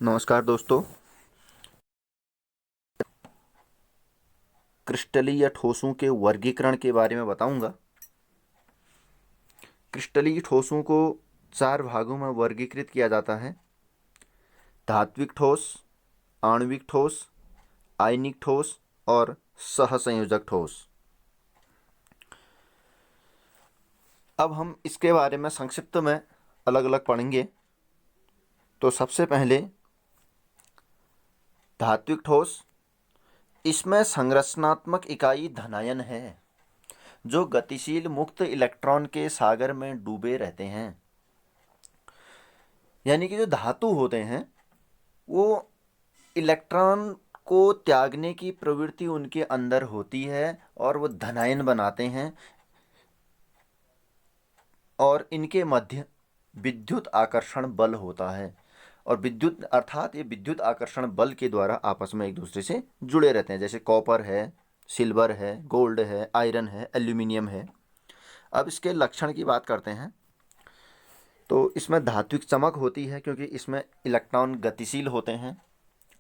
नमस्कार दोस्तों। क्रिस्टलीय ठोसों के वर्गीकरण के बारे में बताऊंगा। क्रिस्टलीय ठोसों को 4 भागों में वर्गीकृत किया जाता है: धात्विक ठोस, आणविक ठोस, आयनिक ठोस और सहसंयोजक ठोस। अब हम इसके बारे में संक्षिप्त में अलग अलग पढ़ेंगे। तो सबसे पहले धात्विक ठोस, इसमें संरचनात्मक इकाई धनायन है जो गतिशील मुक्त इलेक्ट्रॉन के सागर में डूबे रहते हैं। यानी कि जो धातु होते हैं वो इलेक्ट्रॉन को त्यागने की प्रवृत्ति उनके अंदर होती है और वो धनायन बनाते हैं और इनके मध्य विद्युत आकर्षण बल होता है और विद्युत अर्थात ये विद्युत आकर्षण बल के द्वारा आपस में एक दूसरे से जुड़े रहते हैं। जैसे कॉपर है, सिल्वर है, गोल्ड है, आयरन है, एल्यूमिनियम है। अब इसके लक्षण की बात करते हैं। तो इसमें धात्विक चमक होती है क्योंकि इसमें इलेक्ट्रॉन गतिशील होते हैं।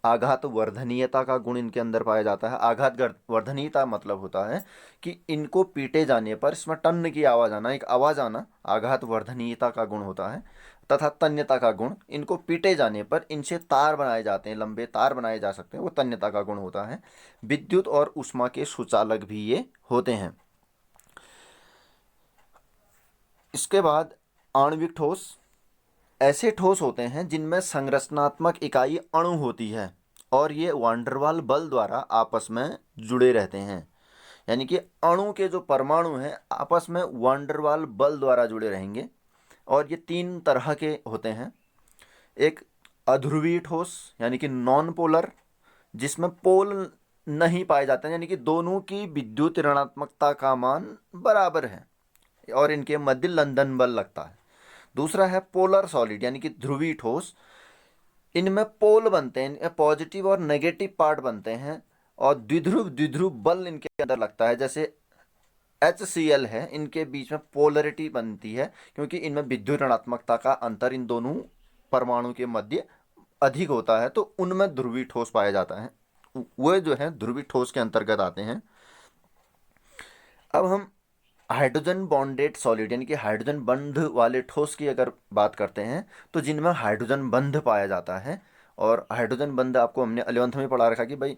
आघात वर्धनीयता का गुण इनके अंदर पाया जाता है। आघात वर्धनीयता मतलब होता है कि इनको पीटे जाने पर इसमें टन की आवाज़ आना, एक आवाज़ आना आघात वर्धनीयता का गुण होता है। तथा तन्यता का गुण, इनको पीटे जाने पर इनसे तार बनाए जाते हैं, लंबे तार बनाए जा सकते हैं, वो तन्यता का गुण होता है। विद्युत और ऊष्मा के सुचालक भी ये होते हैं। इसके बाद आणविक ठोस, ऐसे ठोस होते हैं जिनमें संरचनात्मक इकाई अणु होती है और ये वांडरवाल बल द्वारा आपस में जुड़े रहते हैं। यानी कि अणु के जो परमाणु हैं आपस में वांडरवाल बल द्वारा जुड़े रहेंगे और ये 3 तरह के होते हैं। एक अध्रुवीय ठोस यानी कि नॉन पोलर, जिसमें पोल नहीं पाए जाते हैं, यानी कि दोनों की विद्युत ऋणात्मकता का मान बराबर है और इनके मध्य लंदन बल लगता है। दूसरा है पोलर सॉलिड यानी कि ध्रुवीय ठोस, इनमें पोल बनते हैं, पॉजिटिव और नेगेटिव पार्ट बनते हैं और द्विध्रुव द्विध्रुव बल इनके अंदर लगता है। जैसे HCl है, इनके बीच में पोलरिटी बनती है क्योंकि इनमें विद्युत ऋणात्मकता का अंतर इन दोनों परमाणु के मध्य अधिक होता है, तो उनमें ध्रुवीय ठोस पाया जाता है। वो जो है ध्रुवीय ठोस के अंतर्गत आते हैं। अब हम हाइड्रोजन बॉन्डेड सॉलिड यानी कि हाइड्रोजन बंध वाले ठोस की अगर बात करते हैं तो जिनमें हाइड्रोजन बंध पाया जाता है। और हाइड्रोजन बंध आपको हमने 11th में पढ़ा रखा कि भाई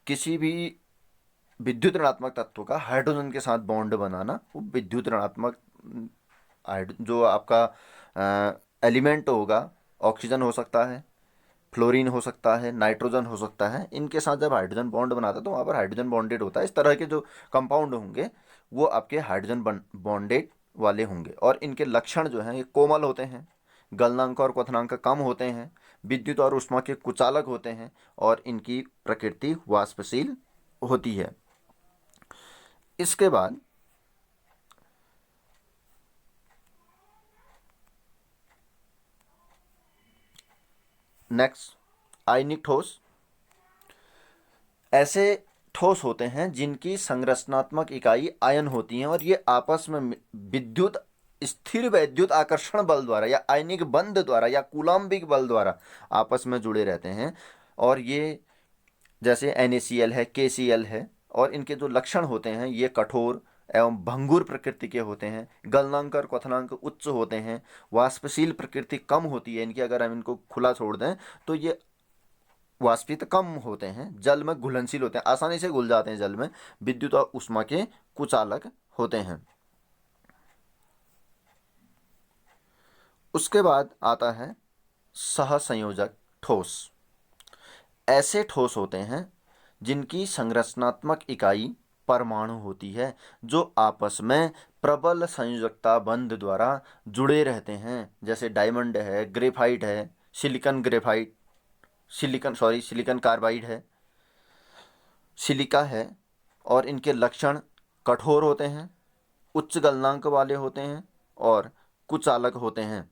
किसी भी विद्युत ऋणात्मक तत्व का हाइड्रोजन के साथ बॉन्ड बनाना, वो विद्युत ऋणात्मक जो आपका एलिमेंट होगा, ऑक्सीजन हो सकता है, फ्लोरीन हो सकता है, नाइट्रोजन हो सकता है, इनके साथ जब हाइड्रोजन बॉन्ड बनाता है तो वहाँ पर हाइड्रोजन बॉन्डेड होता है। इस तरह के जो कंपाउंड होंगे वो आपके हाइड्रोजन बॉन्डेड वाले होंगे और इनके लक्षण जो हैं ये कोमल होते हैं, गलनांक और क्वथनांक कम होते हैं, विद्युत और ऊष्मा के कुचालक होते हैं और इनकी प्रकृति वाष्पशील होती है। इसके बाद नेक्स्ट आयनिक ठोस, ऐसे ठोस होते हैं जिनकी संरचनात्मक इकाई आयन होती हैं और ये आपस में विद्युत स्थिर वैद्युत आकर्षण बल द्वारा या आयनिक बंध द्वारा या कूलाम्बिक बल द्वारा आपस में जुड़े रहते हैं। और ये जैसे NaCl है, KCl है और इनके जो लक्षण होते हैं ये कठोर एवं भंगुर प्रकृति के होते हैं, गलनांक और क्वथनांक उच्च होते हैं, वाष्पशील प्रकृति कम होती है इनकी। अगर हम इनको खुला छोड़ दें तो ये वाष्पित कम होते हैं, जल में घुलनशील होते हैं, आसानी से घुल जाते हैं जल में, विद्युत और ऊष्मा के कुचालक होते हैं। उसके बाद आता है सहसंयोजक ठोस, ऐसे ठोस होते हैं जिनकी संरचनात्मक इकाई परमाणु होती है जो आपस में प्रबल संयोजकता बंध द्वारा जुड़े रहते हैं। जैसे डायमंड है, ग्रेफाइट है, सिलिकन कार्बाइड है, सिलिका है और इनके लक्षण कठोर होते हैं, उच्च गलनांक वाले होते हैं और कुचालक होते हैं।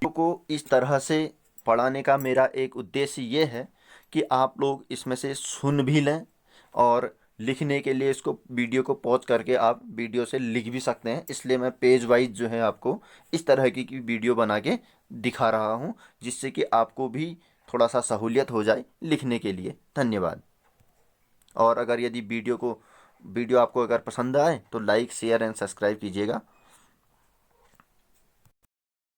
को इस तरह से पढ़ाने का मेरा एक उद्देश्य ये है कि आप लोग इसमें से सुन भी लें और लिखने के लिए इसको वीडियो को पॉज करके आप वीडियो से लिख भी सकते हैं, इसलिए मैं पेज वाइज जो है आपको इस तरह की वीडियो बना के दिखा रहा हूँ, जिससे कि आपको भी थोड़ा सा सहूलियत हो जाए लिखने के लिए। धन्यवाद। और अगर यदि वीडियो आपको अगर पसंद आए तो लाइक शेयर एंड सब्सक्राइब कीजिएगा।